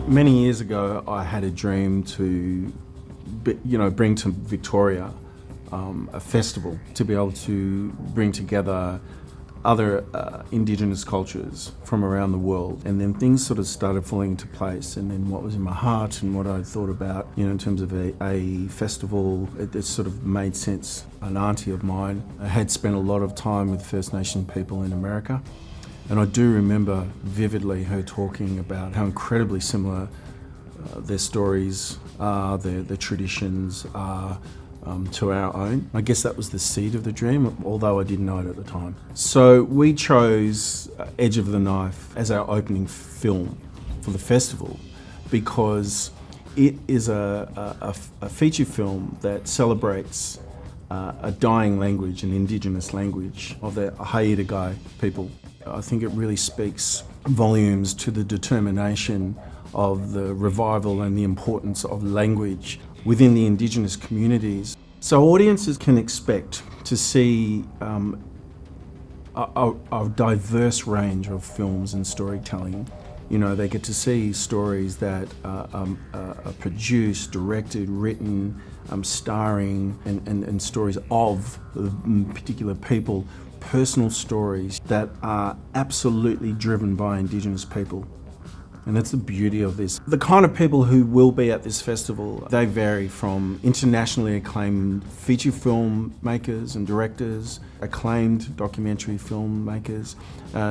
Many years ago, I had a dream to, bring to Victoria a festival to be able to bring together other Indigenous cultures from around the world. And then things sort of started falling into place. And then what was in my heart and what I thought about, in terms of a festival, it sort of made sense. An auntie of mine had spent a lot of time with First Nation people in America. And I do remember vividly her talking about how incredibly similar their stories are, their traditions are to our own. I guess that was the seed of the dream, although I didn't know it at the time. So we chose Edge of the Knife as our opening film for the festival because it is a feature film that celebrates a dying language, an Indigenous language of the Haida people. I think it really speaks volumes to the determination of the revival and the importance of language within the Indigenous communities. So audiences can expect to see a diverse range of films and storytelling. They get to see stories that are produced, directed, written, starring, and stories of particular people, personal stories that are absolutely driven by Indigenous people. And that's the beauty of this. The kind of people who will be at this festival, they vary from internationally acclaimed feature film makers and directors, acclaimed documentary filmmakers,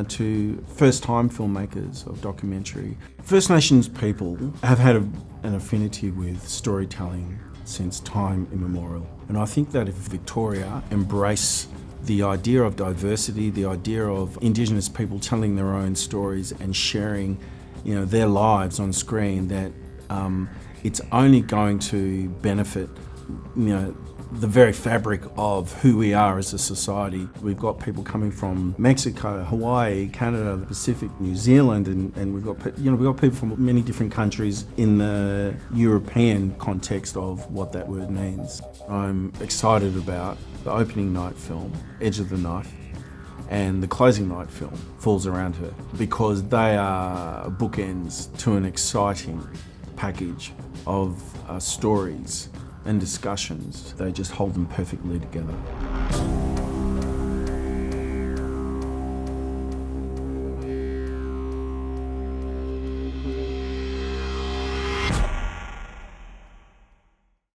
to first-time filmmakers of documentary. First Nations people have had an affinity with storytelling since time immemorial. And I think that if Victoria embrace the idea of diversity, the idea of Indigenous people telling their own stories and sharing their lives on screen, that it's only going to benefit the very fabric of who we are as a society. We've got people coming from Mexico, Hawaii, Canada, the Pacific, New Zealand, and we've got people from many different countries in the European context of what that word means. I'm excited about the opening night film, Edge of the Knife, and the closing night film, Falls Around Her, because they are bookends to an exciting package of stories and discussions. They just hold them perfectly together.